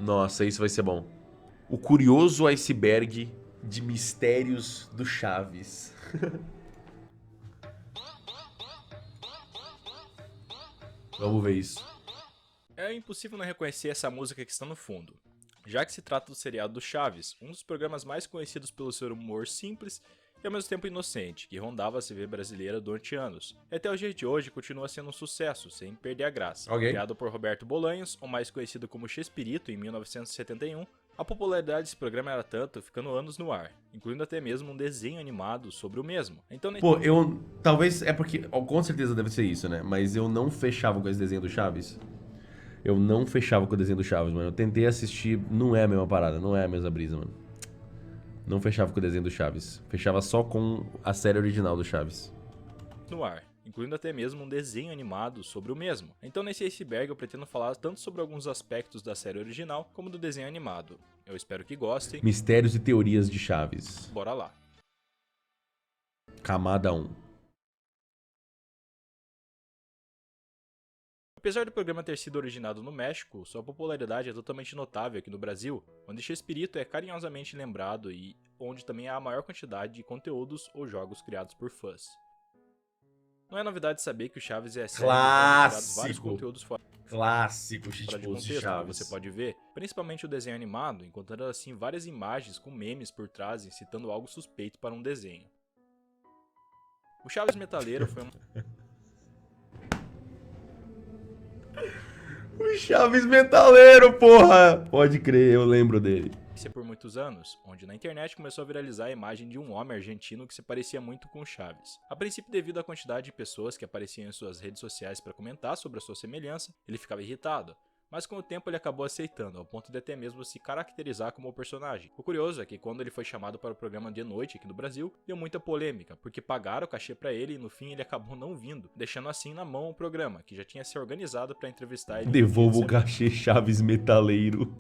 Nossa, isso vai ser bom. O curioso iceberg de mistérios do Chaves. Vamos ver isso. É impossível não reconhecer essa música que está no fundo, já que se trata do seriado do Chaves, um dos programas mais conhecidos pelo seu humor simples e ao mesmo tempo inocente, que rondava a TV brasileira durante anos. E até o dia de hoje continua sendo um sucesso, sem perder a graça. Ok. Criado por Roberto Bolanhos, ou mais conhecido como Chespirito, em 1971, a popularidade desse programa era tanto, ficando anos no ar, incluindo até mesmo um desenho animado sobre o mesmo. Então, Pô, eu... Talvez é porque... ó, com certeza deve ser isso, né? Mas eu não fechava com esse desenho do Chaves. Eu não fechava com o desenho do Chaves, mano. Eu tentei assistir, não é a mesma parada, não é a mesma brisa, mano. Não fechava com o desenho do Chaves. Fechava só com a série original do Chaves. no ar, incluindo até mesmo um desenho animado sobre o mesmo. Então nesse iceberg eu pretendo falar tanto sobre alguns aspectos da série original como do desenho animado. Eu espero que gostem. Mistérios e teorias de Chaves. Bora lá. Camada 1. Apesar do programa ter sido originado no México, sua popularidade é totalmente notável aqui no Brasil, onde Chespirito é carinhosamente lembrado e onde também há a maior quantidade de conteúdos ou jogos criados por fãs. Não é novidade saber que o Chaves é a série onde foram tirados vários Clássico. conteúdos fora Clássico de shitpost de contexto, como você Chaves. pode ver, principalmente o desenho animado, encontrando assim várias imagens com memes por trás citando algo suspeito para um desenho. O Chaves Metaleiro foi O Chaves Metaleiro, porra! Pode crer, eu lembro dele. por muitos anos, onde na internet começou a viralizar a imagem de um homem argentino que se parecia muito com o Chaves. A princípio, devido à quantidade de pessoas que apareciam em suas redes sociais para comentar sobre a sua semelhança, ele ficava irritado. Mas com o tempo ele acabou aceitando, ao ponto de até mesmo se caracterizar como o personagem. O curioso é que quando ele foi chamado para o programa de noite aqui no Brasil, deu muita polêmica, porque pagaram o cachê para ele e no fim ele acabou não vindo, deixando assim na mão o programa, que já tinha se organizado para entrevistar ele. Devolva o cachê Chaves Metaleiro.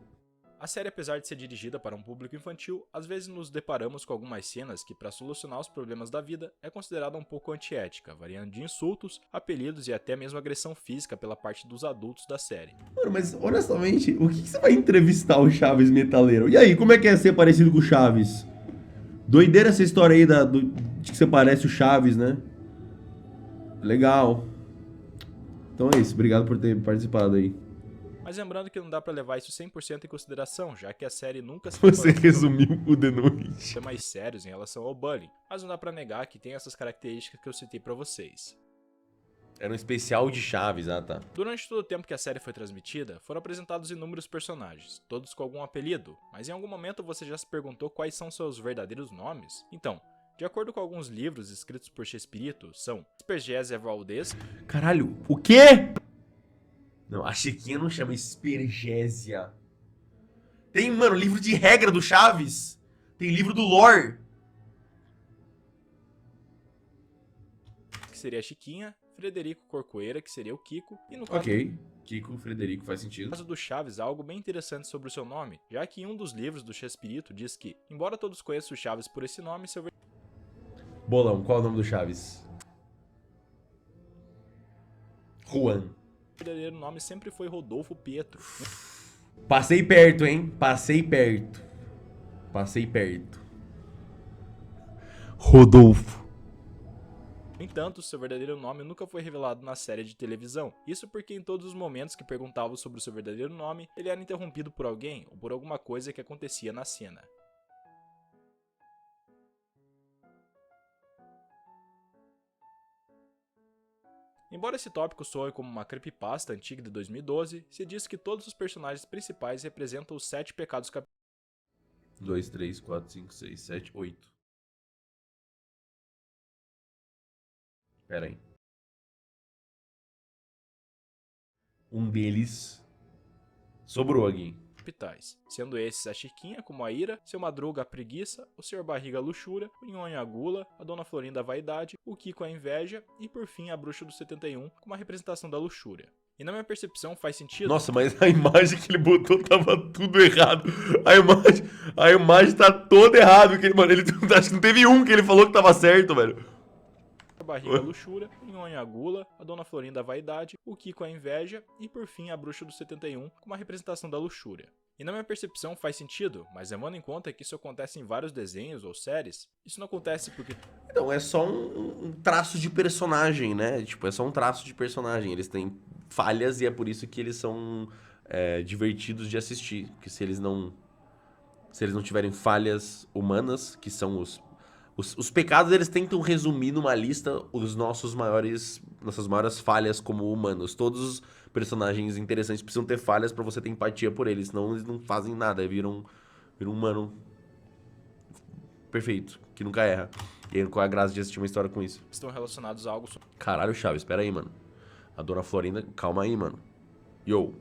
A série, apesar de ser dirigida para um público infantil, às vezes nos deparamos com algumas cenas que, para solucionar os problemas da vida, é considerada um pouco antiética, variando de insultos, apelidos e até mesmo agressão física pela parte dos adultos da série. Mano, mas honestamente, o que você vai entrevistar o Chaves Metaleiro? E aí, como é que é ser parecido com o Chaves? Doideira essa história aí de que você parece o Chaves, né? Legal. Então é isso, obrigado por ter participado aí. Mas lembrando que não dá para levar isso 100% em consideração, já que a série nunca se Você resumiu o The Noite. mais sérios em relação ao bullying, mas não dá para negar que tem essas características que eu citei para vocês. Era um especial de Chaves, ah tá. Durante todo o tempo que a série foi transmitida, foram apresentados inúmeros personagens, todos com algum apelido, mas em algum momento você já se perguntou quais são seus verdadeiros nomes? Então, de acordo com alguns livros escritos por Chespirito, são Espergésia Valdez. Caralho, o quê? Não, a Chiquinha não chama Espergésia. Tem, mano, livro de regra do Chaves. Tem livro do lore. Que seria a Chiquinha, Frederico Corcoeira, que seria o Kiko, e no caso Ok, Kiko, Frederico, faz sentido. do Chaves há algo bem interessante sobre o seu nome, já que em um dos livros do Chespirito diz que, embora todos conheçam o Chaves por esse nome, seu Bolão, qual é o nome do Chaves? Juan. verdadeiro nome sempre foi Rodolfo Pietro. Passei perto, hein? Passei perto. Passei perto. Rodolfo. No entanto, seu verdadeiro nome nunca foi revelado na série de televisão. Isso porque em todos os momentos que perguntavam sobre o seu verdadeiro nome, ele era interrompido por alguém ou por alguma coisa que acontecia na cena. Embora esse tópico soe como uma creepypasta antiga de 2012, se diz que todos os personagens principais representam os 7 pecados capitais. 2, 3, 4, 5, 6, 7, 8. Pera aí. Um deles sobrou aqui. Sendo esses a Chiquinha, como a ira, seu Madruga a preguiça, o Sr. Barriga a luxúria, o Nhonho a gula, a Dona Florinda a vaidade, o Kiko a inveja e por fim a Bruxa do 71 como a representação da luxúria. E na minha percepção faz sentido. Nossa, mas a imagem que ele botou tava tudo errado. A imagem tá toda errada. Mano, acho que não teve um que ele falou que tava certo, velho. A barriga a luxúria, o Nhonho a gula, a Dona Florinda a vaidade, o Kiko a inveja e por fim a Bruxa do 71 como a representação da luxúria. E na minha percepção faz sentido, mas levando em conta que isso acontece em vários desenhos ou séries, isso não acontece porque Então, é só um traço de personagem, né? Tipo, é só um traço de personagem. Eles têm falhas e é por isso que eles são divertidos de assistir. Porque se eles não tiverem falhas humanas, que são os pecados, eles tentam resumir numa lista nossas maiores falhas como humanos. Todos os personagens interessantes precisam ter falhas pra você ter empatia por eles, senão eles não fazem nada, viram um humano perfeito, que nunca erra. E aí, qual é a graça de assistir uma história com isso? estão relacionados a algo Caralho, Chaves, espera aí, mano. A dona Florinda, calma aí, mano. Yo.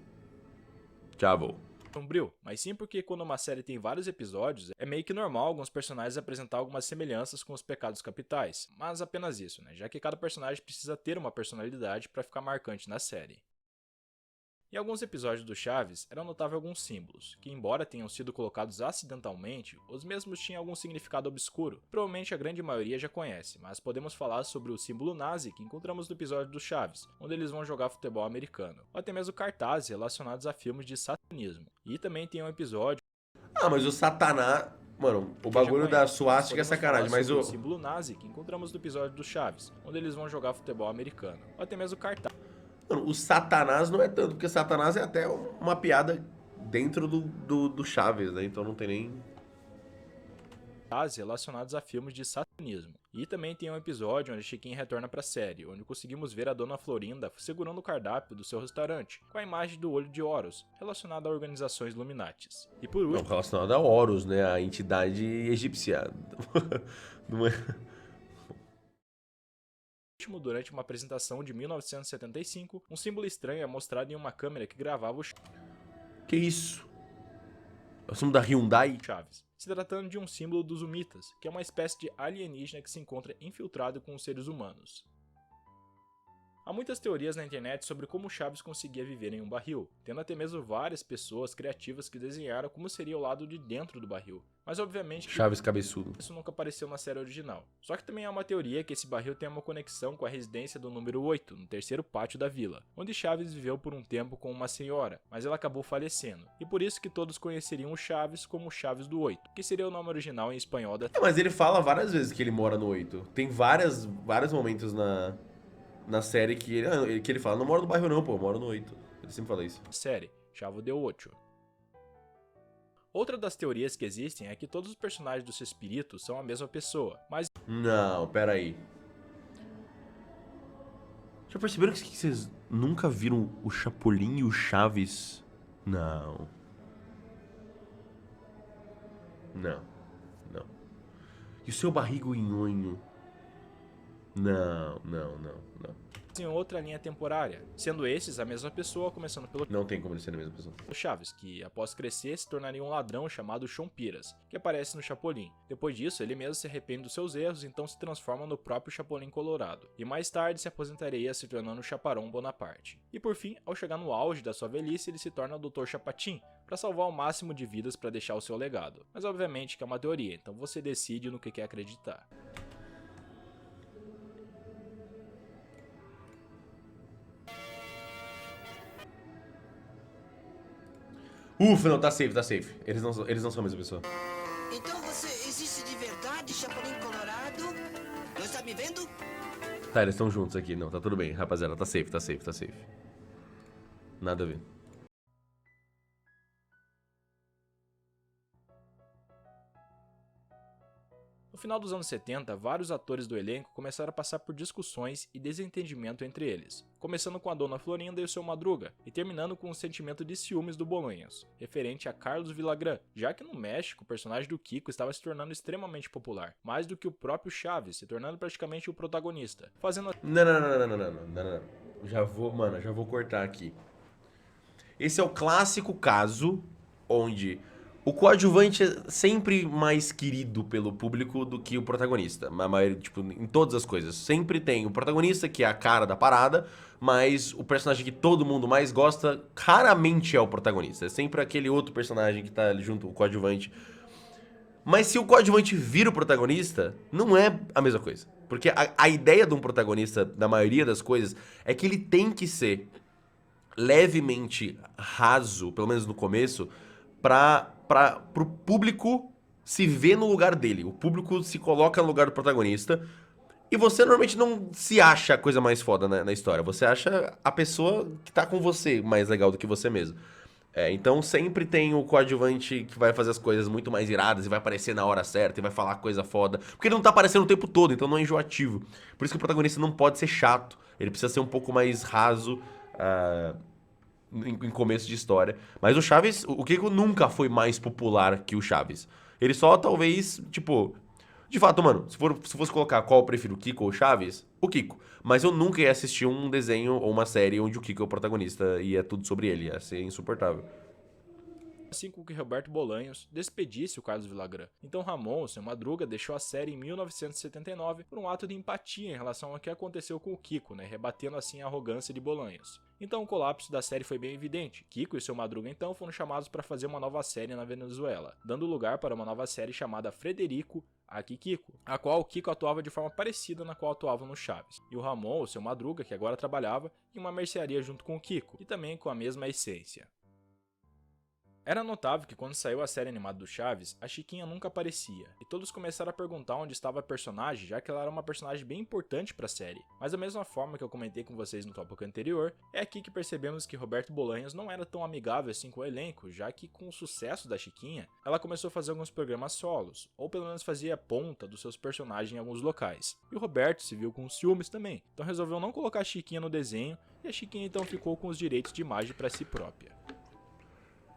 Tchau. sombrio, mas sim porque quando uma série tem vários episódios, é meio que normal alguns personagens apresentar algumas semelhanças com os pecados capitais, mas apenas isso, né? Já que cada personagem precisa ter uma personalidade para ficar marcante na série. Em alguns episódios do Chaves, era notável alguns símbolos, que embora tenham sido colocados acidentalmente, os mesmos tinham algum significado obscuro. Provavelmente a grande maioria já conhece, mas podemos falar sobre o símbolo nazi que encontramos no episódio do Chaves, onde eles vão jogar futebol americano, ou até mesmo cartazes relacionados a filmes de satanismo. E também tem um episódio... Ah, mas o Satanás... Mano, o bagulho da suástica é sacanagem, mas o... símbolo nazi que encontramos no episódio do Chaves, onde eles vão jogar futebol americano, ou até mesmo cartazes. Mano, o Satanás não é tanto, porque Satanás é até uma piada dentro do Chaves, né? Então não tem nem... relacionados a filmes de satanismo. E também tem um episódio onde Chiquinho retorna pra série, onde conseguimos ver a Dona Florinda segurando o cardápio do seu restaurante, com a imagem do olho de Horus, relacionada a organizações Illuminatis. E por último... Não, relacionado a Horus, né? A entidade egípcia. Não é... Durante uma apresentação de 1975, um símbolo estranho é mostrado em uma câmera que gravava o Que isso? É o símbolo da Hyundai? Chaves, se tratando de um símbolo dos Humitas, que é uma espécie de alienígena que se encontra infiltrado com os seres humanos. Há muitas teorias na internet sobre como Chaves conseguia viver em um barril, tendo até mesmo várias pessoas criativas que desenharam como seria o lado de dentro do barril. Mas obviamente que Chaves cabeçudo. isso nunca apareceu na série original. Só que também há uma teoria que esse barril tem uma conexão com a residência do número 8, no terceiro pátio da vila, onde Chaves viveu por um tempo com uma senhora, mas ela acabou falecendo. E por isso que todos conheceriam o Chaves como Chaves do 8, que seria o nome original em espanhol da... Mas ele fala várias vezes que ele mora no 8. Tem vários momentos na série que ele fala, não moro no bairro não, pô, moro no 8. Ele sempre fala isso. série, Chavo de Ocho. Outra das teorias que existem é que todos os personagens do Chespirito são a mesma pessoa, mas... Não, pera aí. Já perceberam que vocês nunca viram o Chapolin e o Chaves? Não. Não. E o seu barrigo nhonho? Não. em outra linha temporária, sendo esses a mesma pessoa, começando pelo Não tem como ele ser a mesma pessoa. Chaves, que após crescer se tornaria um ladrão chamado Chompiras, que aparece no Chapolin. Depois disso, ele mesmo se arrepende dos seus erros, então se transforma no próprio Chapolin Colorado, e mais tarde se aposentaria se tornando o Chaparrão Bonaparte. E por fim, ao chegar no auge da sua velhice, ele se torna o Dr. Chapatin, para salvar o máximo de vidas para deixar o seu legado. Mas obviamente que é uma teoria, então você decide no que quer acreditar. Ufa, não, tá safe. Eles não são a mesma pessoa. Então você existe de verdade, Chapolin Colorado? Não está me vendo? Tá, eles estão juntos aqui. Não, tá tudo bem, rapaziada. Tá safe. Nada a ver. No final dos anos 70, vários atores do elenco começaram a passar por discussões e desentendimento entre eles, começando com a Dona Florinda e o seu Madruga, e terminando com o sentimento de ciúmes do Bolanhos, referente a Carlos Villagrán, já que no México o personagem do Kiko estava se tornando extremamente popular, mais do que o próprio Chaves, se tornando praticamente o protagonista, fazendo... Não. Já vou cortar aqui. Esse é o clássico caso onde o coadjuvante é sempre mais querido pelo público do que o protagonista. Tipo, em todas as coisas. Sempre tem o protagonista, que é a cara da parada, mas o personagem que todo mundo mais gosta raramente é o protagonista. É sempre aquele outro personagem que tá ali junto, o coadjuvante. Mas se o coadjuvante vira o protagonista, não é a mesma coisa. Porque a ideia de um protagonista, na maioria das coisas, é que ele tem que ser levemente raso, pelo menos no começo, pro público se ver no lugar dele. O público se coloca no lugar do protagonista. E você normalmente não se acha a coisa mais foda na história. Você acha a pessoa que tá com você mais legal do que você mesmo. Então sempre tem o coadjuvante que vai fazer as coisas muito mais iradas e vai aparecer na hora certa e vai falar coisa foda. Porque ele não tá aparecendo o tempo todo, então não é enjoativo. Por isso que o protagonista não pode ser chato. Ele precisa ser um pouco mais raso em começo de história. Mas o Chaves, o Kiko nunca foi mais popular que o Chaves. Ele só talvez, tipo... De fato, mano, se fosse colocar qual eu prefiro, o Kiko ou o Chaves, o Kiko. Mas eu nunca ia assistir um desenho ou uma série onde o Kiko é o protagonista e é tudo sobre ele. Ia ser insuportável. Assim com que Roberto Bolanhos despedisse o Carlos Villagrán. Então Ramon, o Seu Madruga, deixou a série em 1979 por um ato de empatia em relação ao que aconteceu com o Kiko, né, rebatendo assim a arrogância de Bolanhos. Então o colapso da série foi bem evidente. Kiko e Seu Madruga então foram chamados para fazer uma nova série na Venezuela, dando lugar para uma nova série chamada Frederico Aqui Kiko, a qual o Kiko atuava de forma parecida na qual atuava no Chaves. E o Ramon, o Seu Madruga, que agora trabalhava em uma mercearia junto com o Kiko, e também com a mesma essência. Era notável que quando saiu a série animada do Chaves, a Chiquinha nunca aparecia, e todos começaram a perguntar onde estava a personagem, já que ela era uma personagem bem importante para a série. Mas da mesma forma que eu comentei com vocês no tópico anterior, é aqui que percebemos que Roberto Bolanhos não era tão amigável assim com o elenco, já que com o sucesso da Chiquinha, ela começou a fazer alguns programas solos, ou pelo menos fazia ponta dos seus personagens em alguns locais. E o Roberto se viu com ciúmes também, então resolveu não colocar a Chiquinha no desenho, e a Chiquinha então ficou com os direitos de imagem para si própria.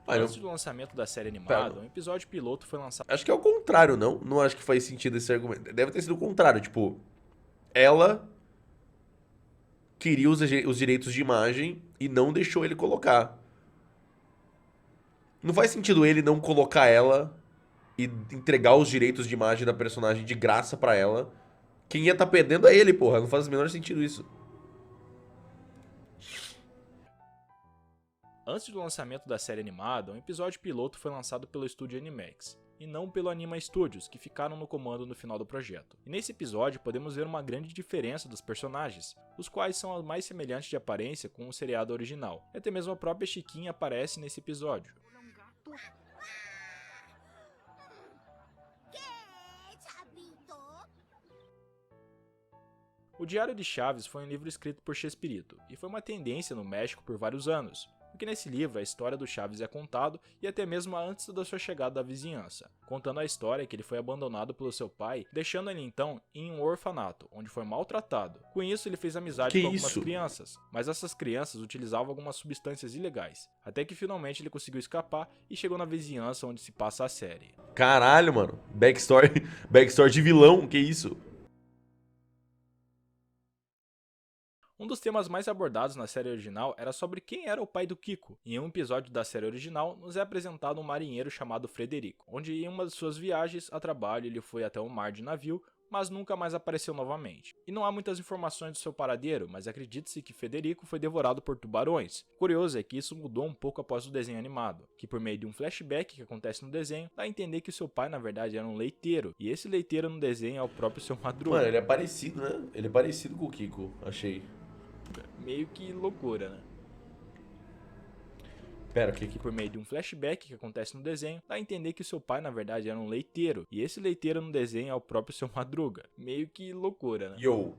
Antes do lançamento da série animada, um episódio piloto foi lançado... Acho que é o contrário, não? Não acho que faz sentido esse argumento. Deve ter sido o contrário, tipo... Ela queria os direitos de imagem e não deixou ele colocar. Não faz sentido ele não colocar ela e entregar os direitos de imagem da personagem de graça pra ela. Quem ia tá perdendo é ele, porra. Não faz o menor sentido isso. Antes do lançamento da série animada, um episódio piloto foi lançado pelo estúdio Animax, e não pelo Anima Studios, que ficaram no comando no final do projeto. E nesse episódio podemos ver uma grande diferença dos personagens, os quais são os mais semelhantes de aparência com o seriado original. E até mesmo a própria Chiquinha aparece nesse episódio. O Diário de Chaves foi um livro escrito por Chespirito, e foi uma tendência no México por vários anos, porque nesse livro a história do Chaves é contado e até mesmo antes da sua chegada à vizinhança, contando a história que ele foi abandonado pelo seu pai, deixando ele então em um orfanato, onde foi maltratado. Com isso ele fez amizade com algumas crianças, mas essas crianças utilizavam algumas substâncias ilegais, até que finalmente ele conseguiu escapar e chegou na vizinhança onde se passa a série. Caralho, mano. Backstory de vilão, que isso? Um dos temas mais abordados na série original era sobre quem era o pai do Kiko. Em um episódio da série original, nos é apresentado um marinheiro chamado Frederico, onde em uma de suas viagens a trabalho ele foi até o mar de navio, mas nunca mais apareceu novamente. E não há muitas informações do seu paradeiro, mas acredita-se que Federico foi devorado por tubarões. O curioso é que isso mudou um pouco após o desenho animado, que por meio de um flashback que acontece no desenho, dá a entender que o seu pai na verdade era um leiteiro, e esse leiteiro no desenho é o próprio Seu Madruga. Mano, ele é parecido, né? Ele é parecido com o Kiko, achei. Meio que loucura, né? Pera, que por meio de um flashback que acontece no desenho, dá a entender que o seu pai na verdade era um leiteiro, e esse leiteiro no desenho é o próprio Seu Madruga. Meio que loucura, né? Yo.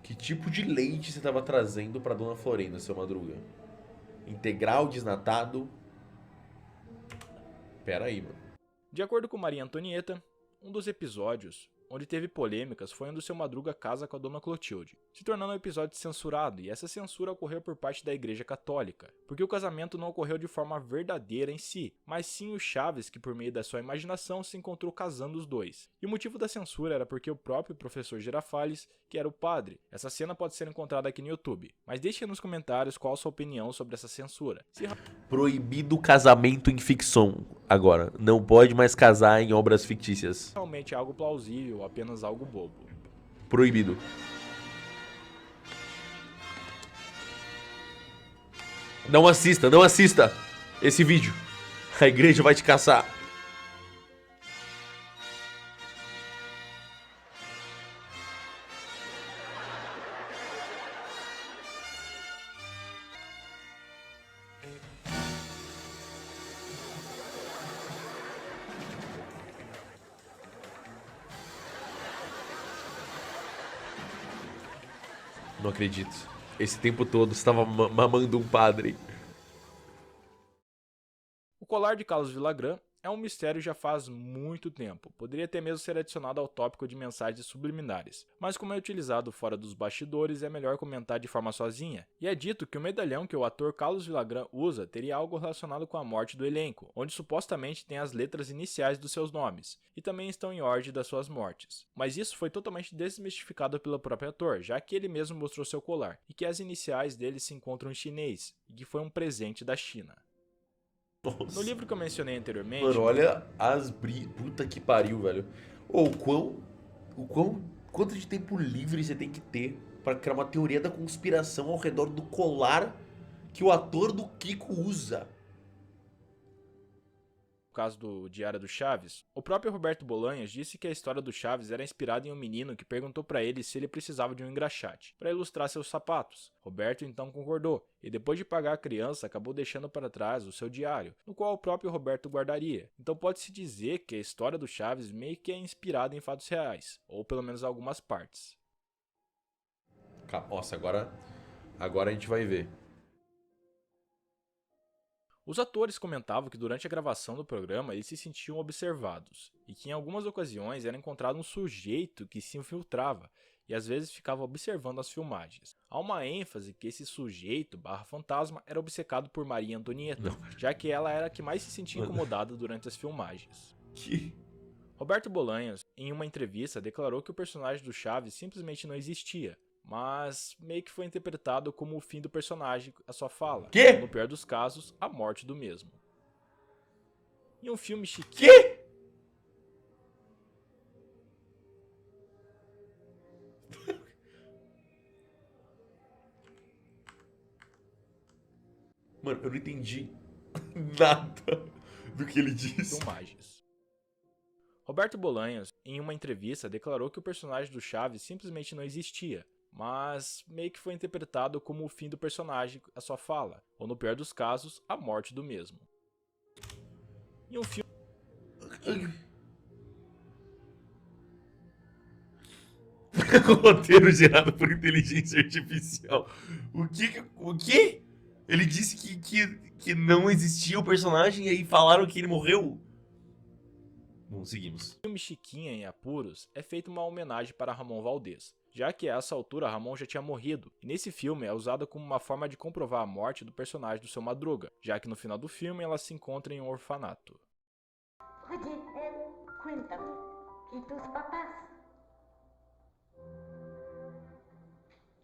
Que tipo de leite você tava trazendo pra Dona Florinda, Seu Madruga? Integral, desnatado? Pera aí, mano. De acordo com Maria Antonieta, um dos episódios onde teve polêmicas foi onde o Seu Madruga casa com a Dona Clotilde, se tornando um episódio censurado, e essa censura ocorreu por parte da Igreja Católica, porque o casamento não ocorreu de forma verdadeira em si, mas sim o Chaves que por meio da sua imaginação se encontrou casando os dois. E o motivo da censura era porque o próprio professor Girafales, que era o padre. Essa cena pode ser encontrada aqui no YouTube, mas deixe nos comentários qual a sua opinião sobre essa censura. Proibido casamento em ficção agora. Não pode mais casar em obras fictícias. Realmente é algo plausível ou apenas algo bobo. Proibido. Não assista esse vídeo. A igreja vai te caçar. Não acredito. Esse tempo todo você tava mamando um padre. O colar de Carlos Villagrán é um mistério já faz muito tempo. Poderia até mesmo ser adicionado ao tópico de mensagens subliminares, mas como é utilizado fora dos bastidores, é melhor comentar de forma sozinha. E é dito que o medalhão que o ator Carlos Villagrán usa teria algo relacionado com a morte do elenco, onde supostamente tem as letras iniciais dos seus nomes, e também estão em ordem das suas mortes. Mas isso foi totalmente desmistificado pelo próprio ator, já que ele mesmo mostrou seu colar, e que as iniciais dele se encontram em chinês, e que foi um presente da China. Nossa. No livro que eu mencionei anteriormente... Mano, olha Puta que pariu, velho. Ou quanto de tempo livre você tem que ter pra criar uma teoria da conspiração ao redor do colar que o ator do Kiko usa? No caso do Diário do Chaves, o próprio Roberto Bolanhos disse que a história do Chaves era inspirada em um menino que perguntou para ele se ele precisava de um engraxate para ilustrar seus sapatos. Roberto então concordou, e depois de pagar a criança, acabou deixando para trás o seu diário, no qual o próprio Roberto guardaria. Então pode-se dizer que a história do Chaves meio que é inspirada em fatos reais, ou pelo menos algumas partes. Nossa, agora a gente vai ver. Os atores comentavam que durante a gravação do programa eles se sentiam observados, e que em algumas ocasiões era encontrado um sujeito que se infiltrava e às vezes ficava observando as filmagens. Há uma ênfase que esse sujeito fantasma era obcecado por Maria Antonieta, já que ela era a que mais se sentia incomodada durante as filmagens. Roberto Bolanhos, em uma entrevista, declarou que o personagem do Chaves simplesmente não existia, mas meio que foi interpretado como o fim do personagem, a sua fala. Quê? No pior dos casos, a morte do mesmo. Em um filme chique... Quê? Mano, eu não entendi nada do que ele disse. Filmagens. Roberto Bolanhos, em uma entrevista, declarou que o personagem do Chaves simplesmente não existia, mas meio que foi interpretado como o fim do personagem, a sua fala, ou no pior dos casos, a morte do mesmo. Em um filme... Roteiro gerado por inteligência artificial. O quê? Ele disse que não existia o personagem e aí falaram que ele morreu? Bom, seguimos. No filme Chiquinha em Apuros é feita uma homenagem para Ramon Valdez, já que a essa altura Ramon já tinha morrido, e nesse filme é usada como uma forma de comprovar a morte do personagem do seu Madruga, já que no final do filme ela se encontra em um orfanato. Oye, cuéntame, ¿y tus papás?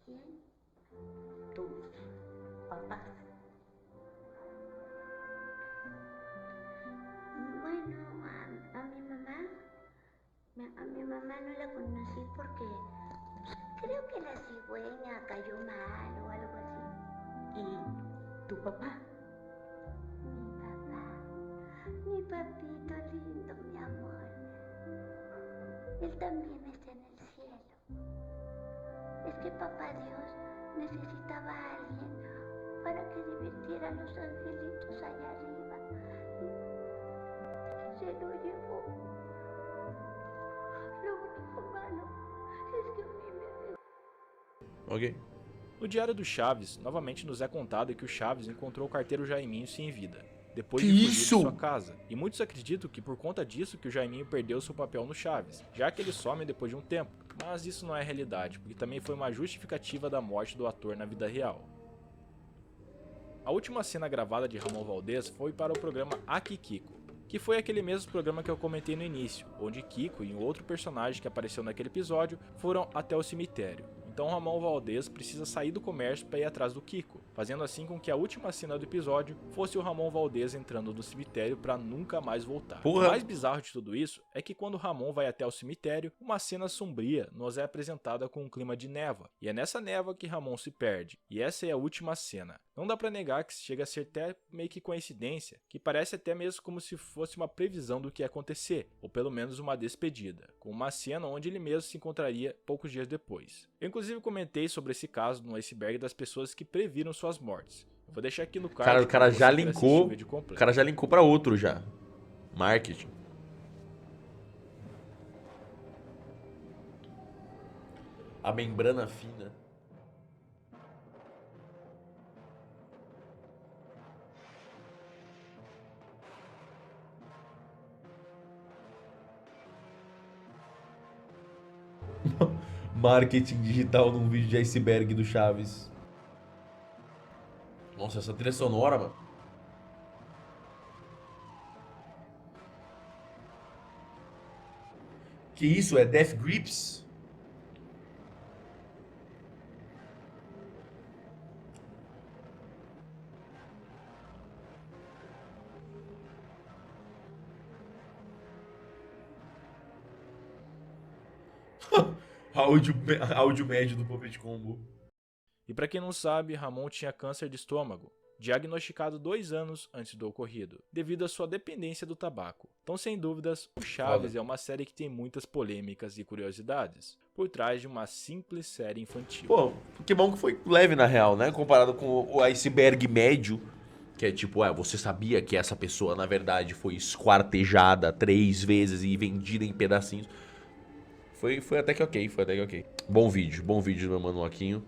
¿Quién? Tus papás. Bueno, a mi mamá no la conocí porque creo que la cigüeña cayó mal o algo así. ¿Y tu papá? Mi papito lindo, mi amor. Él también está en el cielo. Es que papá Dios necesitaba a alguien para que divirtiera a los angelitos allá arriba. Se lo llevó. Lo único malo es que a mí me dejó. Ok. No Diário do Chaves, novamente nos é contado que o Chaves encontrou o carteiro Jaiminho sem vida, depois de fugir de sua casa, e muitos acreditam que por conta disso que o Jaiminho perdeu seu papel no Chaves, já que ele some depois de um tempo, mas isso não é realidade, porque também foi uma justificativa da morte do ator na vida real. A última cena gravada de Ramon Valdez foi para o programa Aqui Kiko, que foi aquele mesmo programa que eu comentei no início, onde Kiko e um outro personagem que apareceu naquele episódio foram até o cemitério. Então Ramon Valdez precisa sair do comércio para ir atrás do Kiko, fazendo assim com que a última cena do episódio fosse o Ramon Valdez entrando no cemitério para nunca mais voltar. Porra. O mais bizarro de tudo isso é que quando Ramon vai até o cemitério, uma cena sombria nos é apresentada com um clima de névoa, e é nessa névoa que Ramon se perde, e essa é a última cena. Não dá para negar que chega a ser até meio que coincidência, que parece até mesmo como se fosse uma previsão do que ia acontecer, ou pelo menos uma despedida, com uma cena onde ele mesmo se encontraria poucos dias depois. Eu inclusive comentei sobre esse caso no iceberg das pessoas que previram suas mortes. Eu vou deixar aqui no card. Cara, o cara pra já você que assistir linkou. o vídeo completo. O cara já linkou pra outro já. Marketing. A membrana fina. marketing digital num vídeo de iceberg do Chaves. Nossa, essa trilha sonora, mano. Que isso? É Death Grips? áudio médio do Puppet Combo. E pra quem não sabe, Ramon tinha câncer de estômago, diagnosticado 2 anos antes do ocorrido, devido à sua dependência do tabaco. Então, sem dúvidas, o Chaves é uma série que tem muitas polêmicas e curiosidades, por trás de uma simples série infantil. Pô, que bom que foi leve na real, né? Comparado com o iceberg médio, que é tipo, você sabia que essa pessoa, na verdade, foi esquartejada 3 vezes e vendida em pedacinhos. Foi até que ok, foi até que ok. Bom vídeo do meu mano Loquinho.